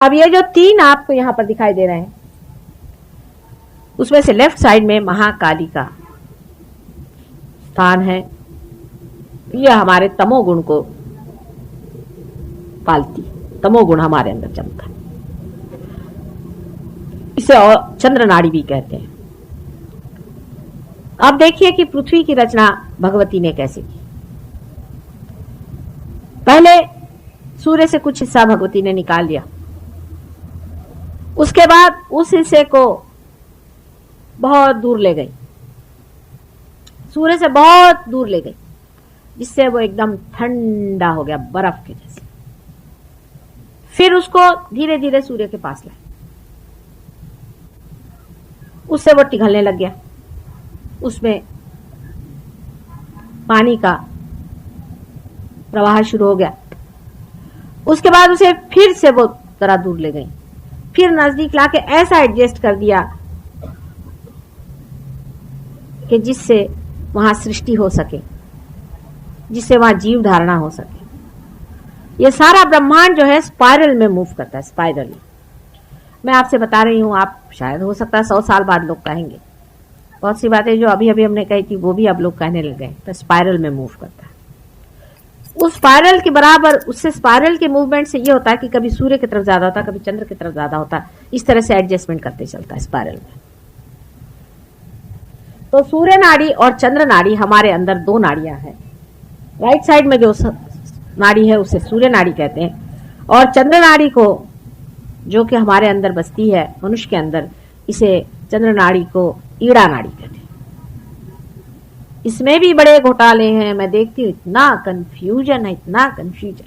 अब ये जो तीन आपको यहां पर दिखाई दे रहे हैं, उसमें से लेफ्ट साइड में महाकाली का स्थान है। यह हमारे तमोगुण को पालती, तमोगुण हमारे अंदर जमता है। इसे और चंद्र नाड़ी भी कहते हैं। अब देखिए कि पृथ्वी की रचना भगवती ने कैसे की। पहले सूर्य से कुछ हिस्सा भगवती ने निकाल लिया, उसके बाद उस हिस्से को बहुत दूर ले गई, सूर्य से बहुत दूर ले गई, जिससे वो एकदम ठंडा हो गया, बर्फ के जैसे। फिर उसको धीरे धीरे सूर्य के पास लाए, उससे वो पिघलने लग गया, उसमें पानी का प्रवाह शुरू हो गया। उसके बाद उसे फिर से वो जरा दूर ले गई, फिर नजदीक लाके ऐसा एडजस्ट कर दिया कि जिससे वहां सृष्टि हो सके, जिससे वहां जीव धारणा हो सके। ये सारा ब्रह्मांड जो है स्पाइरल में मूव करता है, स्पाइरल। मैं आपसे बता रही हूं, आप शायद हो सकता है 100 साल बाद लोग कहेंगे। बहुत सी बातें जो अभी अभी हमने कही थी वो भी अब लोग कहने लग गए, तो स्पाइरल में मूव करता है। उस स्पाइरल के बराबर, उससे स्पाइरल के मूवमेंट से ये होता है कि कभी सूर्य की तरफ ज्यादा होता है, कभी चंद्र की तरफ ज्यादा होता है। इस तरह से एडजस्टमेंट करते चलता है स्पाइरल में। तो सूर्य नाड़ी और चंद्र नाड़ी हमारे अंदर दो नाड़ियां हैं। राइट साइड में जो नाड़ी है उसे सूर्य नाड़ी कहते हैं, और चंद्र नाड़ी को जो कि हमारे अंदर बसती है मनुष्य के अंदर, इसे चंद्र नाड़ी को ईड़ा नाड़ी कहते हैं। इसमें भी बड़े घोटाले हैं, मैं देखती हूँ इतना कंफ्यूजन है, इतना कंफ्यूजन।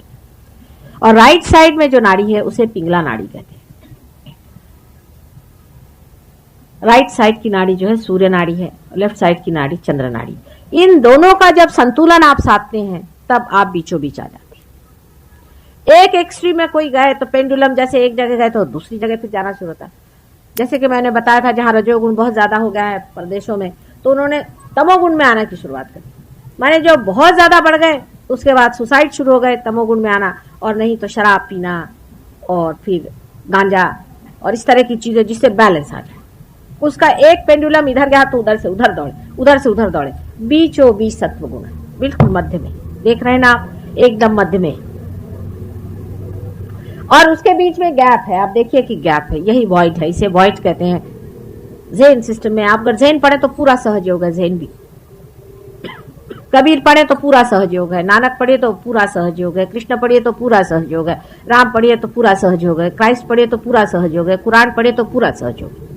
और राइट साइड में जो नाड़ी है उसे पिंगला नाड़ी कहते हैं। राइट साइड की नाड़ी जो है सूर्य नाड़ी है, लेफ्ट साइड की नाड़ी चंद्र नाड़ी। इन दोनों का जब संतुलन आप साधते हैं तब आप बीचों बीच आ जाते हैं। एक एक्सट्रीम में कोई गए तो पेंडुलम जैसे एक जगह गए तो दूसरी जगह फिर जाना शुरू होता है। जैसे कि मैंने बताया था, जहां रजोगुण बहुत ज्यादा हो गया है प्रदेशों में, तो उन्होंने तमोगुण में आना की शुरुआत कर दी। माने जो बहुत ज्यादा बढ़ गए उसके बाद सुसाइड शुरू हो गए, तमोगुण में आना, और नहीं तो शराब पीना और फिर गांजा और इस तरह की चीजें जिससे बैलेंस आ जाए। उसका एक पेंडुलम इधर गया तो उधर से उधर दौड़े, उधर से उधर दौड़े। बीचों बीच सत्वगुण है, बिल्कुल मध्य में, देख रहे हैं ना आप, एकदम मध्य में। और उसके बीच में गैप है, आप देखिए कि गैप है, यही वॉइड है, इसे वॉइड कहते हैं। ज़ेन सिस्टम में आप अगर ज़ेन पढ़े तो पूरा सहज योग है, ज़ेन भी। कबीर पढ़े तो पूरा सहज योग है, नानक पढ़े तो पूरा सहज योग है, कृष्ण पढ़िए तो पूरा सहज योग है, राम पढ़िए तो पूरा सहज योग है, क्राइस्ट पढ़िए तो पूरा सहज योग है, कुरान पढ़िए तो पूरा सहज योग है।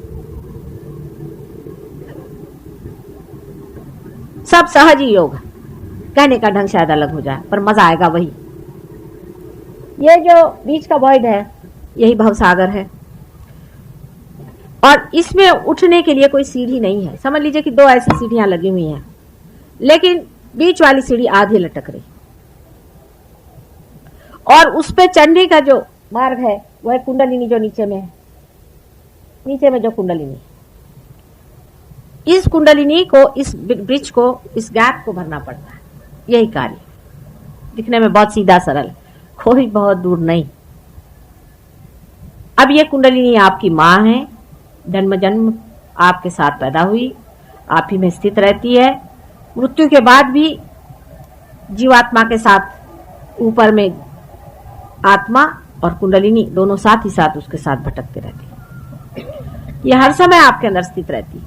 सब सहज ही योग है। कहने का ढंग शायद अलग हो जाए पर मजा आएगा वही। ये जो बीच का वॉइड है यही भवसागर है, और इसमें उठने के लिए कोई सीढ़ी नहीं है। समझ लीजिए कि दो ऐसी सीढ़ियां लगी हुई हैं, लेकिन बीच वाली सीढ़ी आधी लटक रही, और उस पे चढ़ने का जो मार्ग है वो है कुंडलिनी, जो नीचे में है, नीचे में जो कुंडलिनी। इस कुंडलिनी को, इस ब्रिज को, इस गैप को भरना पड़ता है। यही कार्य दिखने में बहुत सीधा सरल, कोई बहुत दूर नहीं। अब ये कुंडलिनी आपकी माँ है, जन्म जन्म आपके साथ पैदा हुई, आप ही में स्थित रहती है। मृत्यु के बाद भी जीवात्मा के साथ ऊपर में आत्मा और कुंडलिनी दोनों साथ ही साथ उसके साथ भटकते रहती है। ये हर समय आपके अंदर स्थित रहती है,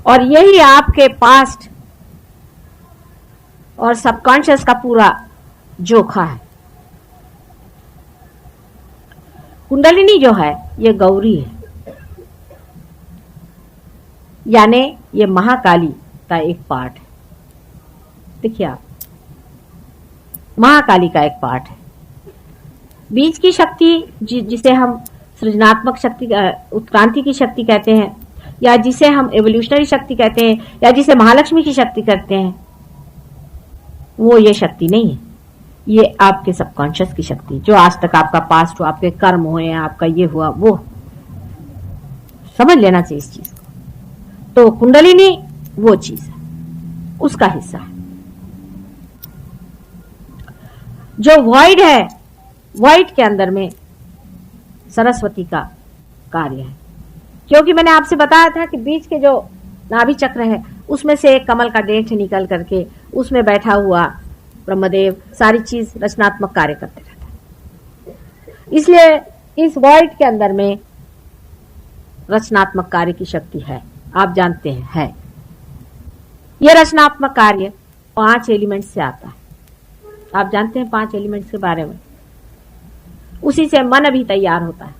और यही आपके पास्ट और सबकॉन्शियस का पूरा जोखा है। कुंडलिनी जो है ये गौरी है, यानी ये महाकाली का एक पार्ट है। देखिए आप, महाकाली का एक पार्ट है। बीज की शक्ति जिसे हम सृजनात्मक शक्ति, उत्क्रांति की शक्ति कहते हैं, या जिसे हम एवोल्यूशनरी शक्ति कहते हैं, या जिसे महालक्ष्मी की शक्ति कहते हैं, वो ये शक्ति नहीं है। ये आपके सबकॉन्शियस की शक्ति, जो आज तक आपका पास्ट हो, आपके कर्म हुए, आपका ये हुआ, वो समझ लेना चाहिए इस चीज को। तो कुंडलिनी वो चीज है, उसका हिस्सा है। जो वॉइड है, वॉइड के अंदर में सरस्वती का कार्य है, क्योंकि मैंने आपसे बताया था कि बीच के जो नाभि चक्र है उसमें से एक कमल का डेंट निकल करके उसमें बैठा हुआ ब्रह्मदेव सारी चीज रचनात्मक कार्य करते रहता है। इसलिए इस वर्ल्ड के अंदर में रचनात्मक कार्य की शक्ति है, आप जानते हैं है। यह रचनात्मक कार्य 5 एलिमेंट्स से आता है। आप जानते हैं 5 एलिमेंट्स के बारे में। उसी से मन भी तैयार होता है,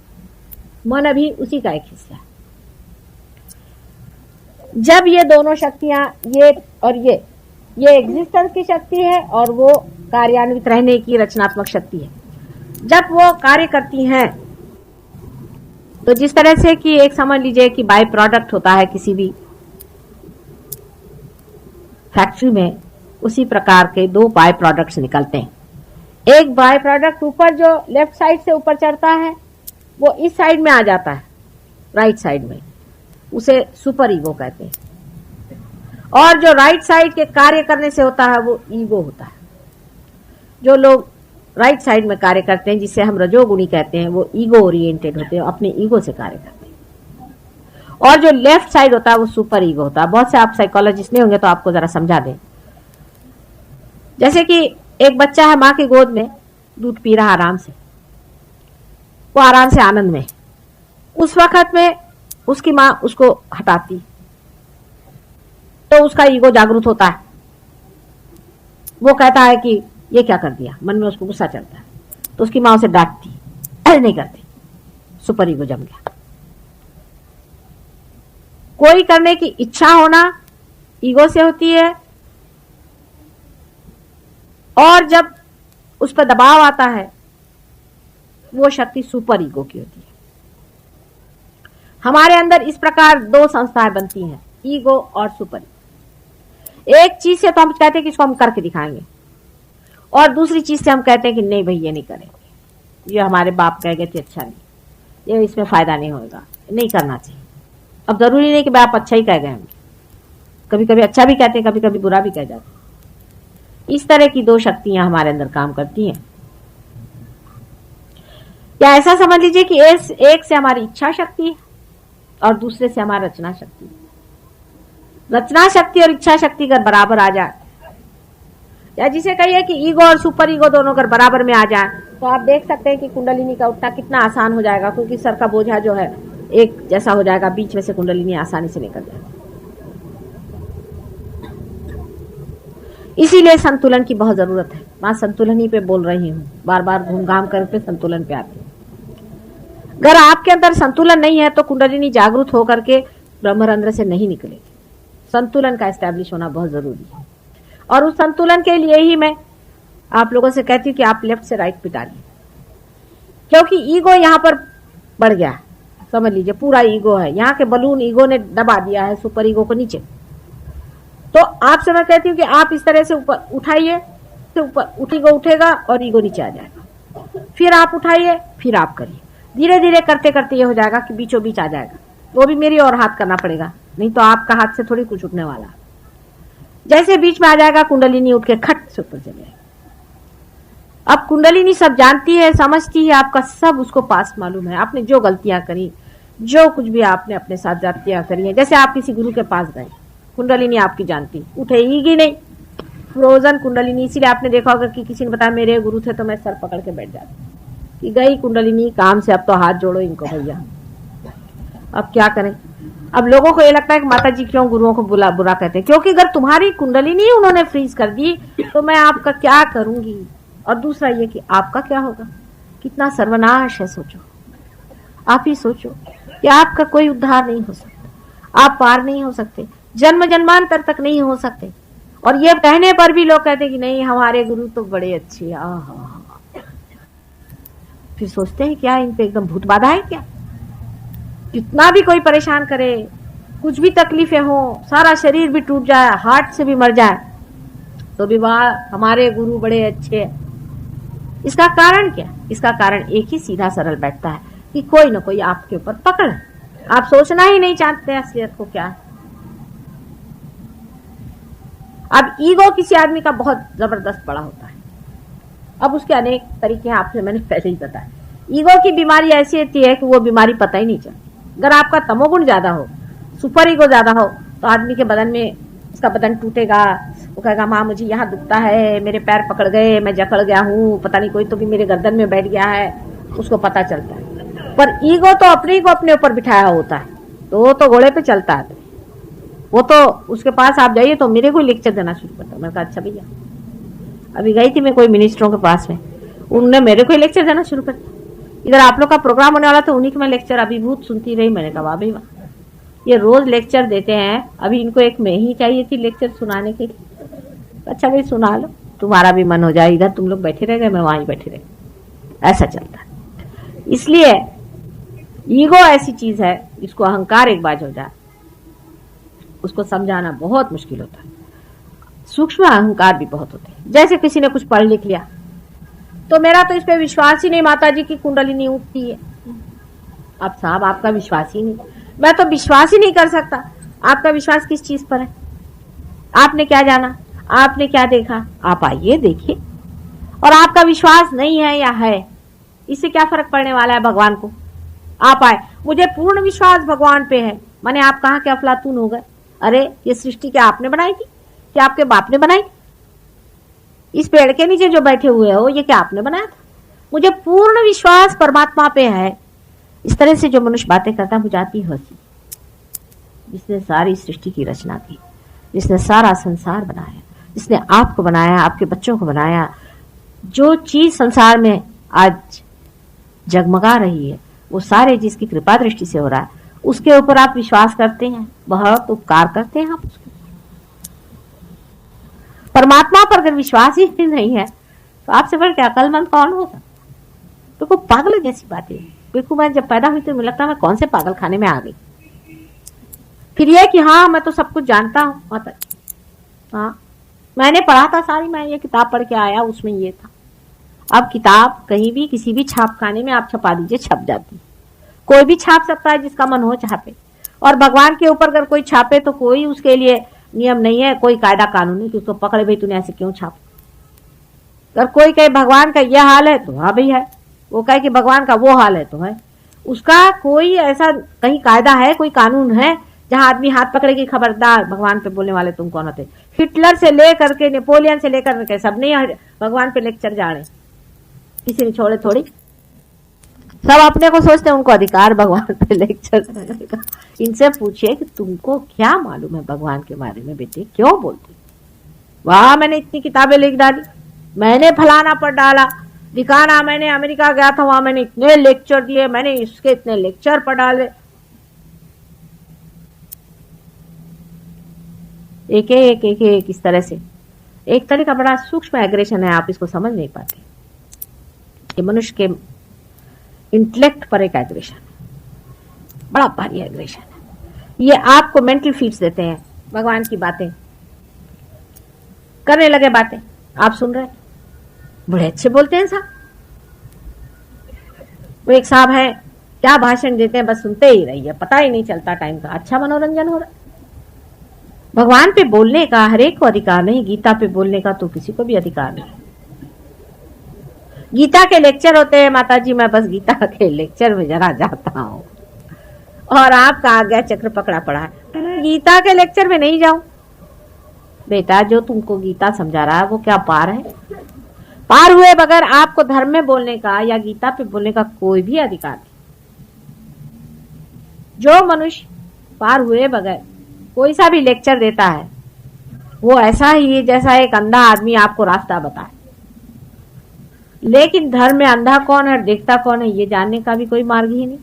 मन भी उसी का एक हिस्सा है। जब ये दोनों शक्तियां, ये और ये एग्जिस्टेंस की शक्ति है और वो कार्यान्वित रहने की रचनात्मक शक्ति है। जब वो कार्य करती हैं तो जिस तरह से कि एक समझ लीजिए कि बाय प्रोडक्ट होता है किसी भी फैक्ट्री में, उसी प्रकार के 2 बाय प्रोडक्ट्स निकलते हैं। एक बाय प्रोडक्ट ऊपर जो लेफ्ट साइड से ऊपर चढ़ता है वो इस साइड में आ जाता है, राइट साइड में, उसे सुपर ईगो कहते हैं। और जो राइट साइड के कार्य करने से होता है वो ईगो होता है। जो लोग राइट साइड में कार्य करते हैं, जिसे हम रजोगुणी कहते हैं, वो ईगो ओरिएंटेड होते हैं, अपने ईगो से कार्य करते हैं। और जो लेफ्ट साइड होता है वो सुपर ईगो होता है। बहुत से आप साइकोलॉजिस्ट नहीं होंगे तो आपको जरा समझा दें। जैसे कि एक बच्चा है, माँ की गोद में दूध पी रहा आराम से, वो आराम से आनंद में, उस वक्त में उसकी माँ उसको हटाती तो उसका ईगो जागरूक होता है। वो कहता है कि ये क्या कर दिया, मन में उसको गुस्सा चलता है, तो उसकी माँ उसे डांटती, नहीं करती, सुपर ईगो जम गया। कोई करने की इच्छा होना ईगो से होती है, और जब उस पर दबाव आता है वो शक्ति सुपर ईगो की होती है। हमारे अंदर इस प्रकार 2 संस्थाएं बनती हैं, ईगो और सुपर ईगो। एक चीज से तो हम कहते हैं कि इसको हम करके दिखाएंगे, और दूसरी चीज से हम कहते हैं कि नहीं भाई ये नहीं करेंगे, ये हमारे बाप कह गए थे अच्छा नहीं, ये इसमें फायदा नहीं होगा, नहीं करना चाहिए। अब जरूरी नहीं कि बाप अच्छा ही कह गए होंगे, कभी कभी अच्छा भी कहते हैं, कभी कभी बुरा भी कह जाते हैं। इस तरह की 2 शक्तियां हमारे अंदर काम करती हैं। या ऐसा समझ लीजिए कि एक से हमारी इच्छा शक्ति है और दूसरे से हमारी रचना शक्ति है। रचना शक्ति और इच्छा शक्ति अगर बराबर आ जाए, या जिसे कहिए कि ईगो और सुपर ईगो दोनों अगर बराबर में आ जाए, तो आप देख सकते हैं कि कुंडलिनी का उठना कितना आसान हो जाएगा, क्योंकि सर का बोझा जो है एक जैसा हो जाएगा, बीच में से कुंडलिनी आसानी से निकल जाएगी। इसीलिए संतुलन की बहुत जरूरत है। मैं संतुलन ही पे बोल रही हूँ, बार बार घूम घाम करके संतुलन पे आती हूँ। अगर आपके अंदर संतुलन नहीं है तो कुंडलिनी जागरूक होकर के ब्रह्मरंध्र से नहीं निकलेगी। संतुलन का एस्टैब्लिश होना बहुत जरूरी है, और उस संतुलन के लिए ही मैं आप लोगों से कहती हूँ कि आप लेफ्ट से राइट पे डालिए, क्योंकि ईगो यहाँ पर बढ़ गया, समझ लीजिए पूरा ईगो है, यहाँ के बलून ईगो ने दबा दिया है सुपर ईगो को नीचे। तो आपसे मैं कहती हूँ कि आप इस तरह से ऊपर उठाइए, तो ऊपर ईगो उठेगा और ईगो नीचे आ जाएगा, फिर आप उठाइए, फिर आप करिए, धीरे धीरे करते करते ये हो जाएगा कि बीचों बीच आ जाएगा। वो भी मेरी और हाथ करना पड़ेगा, नहीं तो आपका हाथ से थोड़ी कुछ उठने वाला। जैसे बीच में आ जाएगा कुंडलिनी उठ के खट से ऊपर चले जाएगा। अब कुंडलिनी सब जानती है, समझती है, आपका सब उसको पास मालूम है। आपने जो गलतियां करी, जो कुछ भी आपने अपने साथ जातियां करी है, जैसे आप किसी गुरु के पास गए, कुंडलिनी आपकी जानती, उठेगी नहीं, फ्रोजन कुंडलिनी। इसीलिए आपने देखा होगा कि किसी ने बताया मेरे गुरु थे तो मैं सर पकड़ के बैठ जाती कि गई कुंडलिनी काम से, अब तो हाथ जोड़ो इनको भैया, अब क्या करें। अब लोगों को ये लगता है कि माता जी क्यों गुरुओं को बुरा कहते हैं, क्योंकि अगर तुम्हारी कुंडलिनी उन्होंने फ्रीज कर दी तो मैं आपका क्या करूंगी। और दूसरा ये कि आपका क्या होगा, कितना सर्वनाश है। सोचो, आप ही सोचो कि आपका कोई उद्धार नहीं हो सकता, आप पार नहीं हो सकते, जन्म जन्मांतर तक नहीं हो सकते। और ये कहने पर भी लोग कहते हैं कि नहीं हमारे गुरु तो बड़े अच्छे। फिर सोचते हैं क्या इन पे एकदम भूत बाधा है क्या। कितना भी कोई परेशान करे, कुछ भी तकलीफें हो, सारा शरीर भी टूट जाए, हार्ट से भी मर जाए, तो भी वाह हमारे गुरु बड़े अच्छे। इसका कारण क्या? इसका कारण एक ही सीधा सरल बैठता है कि कोई ना कोई आपके ऊपर पकड़ है, आप सोचना ही नहीं चाहते असलियत को क्या है। अब ईगो किसी आदमी का बहुत जबरदस्त बड़ा होता है। अब उसके अनेक तरीके हैं, आपसे मैंने पहले ही बताया। ईगो की बीमारी ऐसी होती है कि वो बीमारी पता ही नहीं चलती। अगर आपका तमोगुण ज्यादा हो, सुपर ईगो ज्यादा हो, तो आदमी के बदन में, उसका बदन टूटेगा, वो कहेगा माँ मुझे यहाँ दुखता है, मेरे पैर पकड़ गए, मैं जकड़ गया हूँ, पता नहीं कोई तो भी मेरे गर्दन में बैठ गया है, उसको पता चलता है। पर ईगो तो अपने को अपने ऊपर बिठाया होता है, तो वो तो घोड़े पे चलता है। वो तो उसके पास आप जाइए तो मेरे को लेक्चर देना शुरू करता है। मैंने कहा अच्छा भैया, अभी गई थी मैं कोई मिनिस्टरों के पास में, उन्होंने मेरे को लेक्चर देना शुरू कर दिया। इधर आप लोग का प्रोग्राम होने वाला था, उन्हीं के मैं लेक्चर अभिभूत सुनती रही। मैंने कहा वाह भाई वाह, ये रोज लेक्चर देते हैं, अभी इनको एक मैं ही चाहिए थी लेक्चर सुनाने के लिए। अच्छा भाई सुना लो, तुम्हारा भी मन हो जाए, इधर तुम लोग बैठे रह गए, मैं वहां बैठे रह। ऐसा चलता है। इसलिए ईगो ऐसी चीज है, इसको अहंकार एक बार हो जाए, उसको समझाना बहुत मुश्किल होता है। सूक्ष्म अहंकार भी बहुत होते हैं। जैसे किसी ने कुछ पढ़ लिख लिया, तो मेरा तो इस पे विश्वास ही नहीं, माता जी की कुंडलिनी उठती है। अब साहब आपका विश्वास ही नहीं, मैं तो विश्वास ही नहीं कर सकता। आपका विश्वास किस चीज पर है? आपने क्या जाना, आपने क्या देखा? आप आइए देखिए। और आपका विश्वास नहीं है या है, इससे क्या फर्क पड़ने वाला है भगवान को? आप आए, मुझे पूर्ण विश्वास भगवान पे है। माने आप कहाँ के अफलातून हो गए? अरे ये सृष्टि क्या आपने बनाई थी? क्या आपके बाप ने बनाई? इस पेड़ के नीचे जो बैठे हुए हो, ये क्या आपने बनाया था? मुझे पूर्ण विश्वास परमात्मा पे है। इस तरह से जो मनुष्य बातें करता है, मुझे आती हंसी। जिसने सारी सृष्टि की रचना की, जिसने सारा संसार बनाया, जिसने आपको बनाया, आपके बच्चों को बनाया, जो चीज संसार में आज जगमगा रही है, वो सारे जिसकी कृपा दृष्टि से हो रहा है, उसके ऊपर आप विश्वास करते हैं, बहुत उपकार करते हैं आप उसके। परमात्मा पर अगर विश्वास ही नहीं है, तो आपसे बढ़ के अकलमंद कौन होगा? तो को पागल जैसी बात है। बिल्कुल, मैं जब पैदा हुई तो मुझे लगता है मैं कौन से पागल खाने में आ गई। फिर यह कि हाँ मैं तो सब कुछ जानता हूँ माता। हाँ मैंने पढ़ा था सारी, मैं ये किताब पढ़ के आया, उसमें ये था। अब किताब कहीं भी किसी भी छाप खाने में आप छपा दीजिए, छप जाती। कोई भी छाप सकता है जिसका मन हो छापे। और भगवान के ऊपर अगर कोई छापे तो कोई उसके लिए नियम नहीं है, कोई कायदा कानून नहीं कि उसको पकड़े भाई तूने ऐसे क्यों छाप। अगर कोई कहे भगवान का यह हाल है तो हाँ भाई है, वो कहे कि भगवान का वो हाल है तो है। उसका कोई ऐसा कहीं कायदा है, कोई कानून है जहां आदमी हाथ पकड़े कि खबरदार भगवान पे बोलने वाले तुम कौन होते? हिटलर से लेकर के नेपोलियन से लेकर के सब ने भगवान पे लेक्चर जाने, किसी ने छोड़े थोड़ी। सब अपने को सोचते हैं उनको अधिकार भगवान पे लेक्चर देने का। इनसे पूछिए कि तुमको क्या मालूम है भगवान के बारे में बेटे, क्यों बोलते? वाह मैंने इतनी किताबें लिख डाली, मैंने फलाना पढ़ डाला, दिखाना, मैंने अमेरिका गया था वहां मैंने इतने लेक्चर दिए, मैंने इसके इतने लेक्चर पढ़ डाले। एक एक एक एक इस तरह से एक तरह का बड़ा सूक्ष्म एग्रेशन है, आप इसको समझ नहीं पाते। ये मनुष्य के इंटेलेक्ट पर एक एग्रेशन है, बड़ा भारी एग्रेशन है। ये आपको मेंटल फीड्स देते हैं, भगवान की बातें करने लगे, बातें आप सुन रहे हैं, बड़े अच्छे बोलते हैं साहब। वो एक साहब है, क्या भाषण देते हैं, बस सुनते ही रहिए, पता ही नहीं चलता टाइम का, अच्छा मनोरंजन हो रहा है। भगवान पे बोलने का हर एक को अधिकार नहीं, गीता पे बोलने का तो किसी को भी अधिकार नहीं। गीता के लेक्चर होते हैं माता जी, मैं बस गीता के लेक्चर में जरा जाता हूँ, और आपका आज्ञा चक्र पकड़ा पड़ा है, गीता के लेक्चर में नहीं जाऊं। बेटा जो तुमको गीता समझा रहा है वो क्या पार है? पार हुए बगैर आपको धर्म में बोलने का या गीता पे बोलने का कोई भी अधिकार नहीं। जो मनुष्य पार हुए बगैर कोई सा भी लेक्चर देता है, वो ऐसा ही है जैसा एक अंधा आदमी आपको रास्ता बताए। लेकिन धर्म में अंधा कौन है, देखता कौन है, ये जानने का भी कोई मार्ग ही नहीं।